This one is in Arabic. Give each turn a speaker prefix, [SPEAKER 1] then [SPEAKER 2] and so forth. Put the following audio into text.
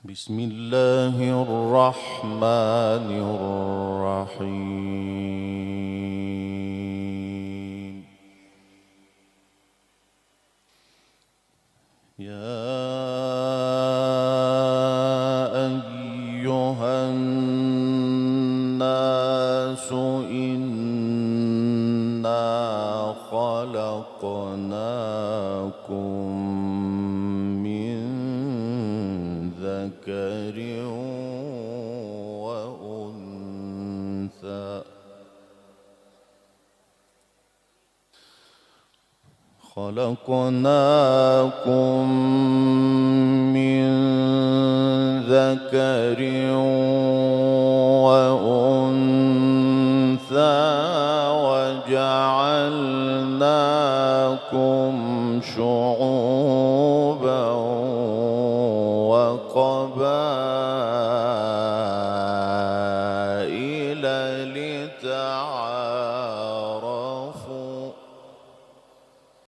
[SPEAKER 1] بسم الله الرحمن الرحيم. يا أيها الناس إنا خلقناكم من ذكر وأنثى وجعلناكم شعوبا وقبائل لتعارفوا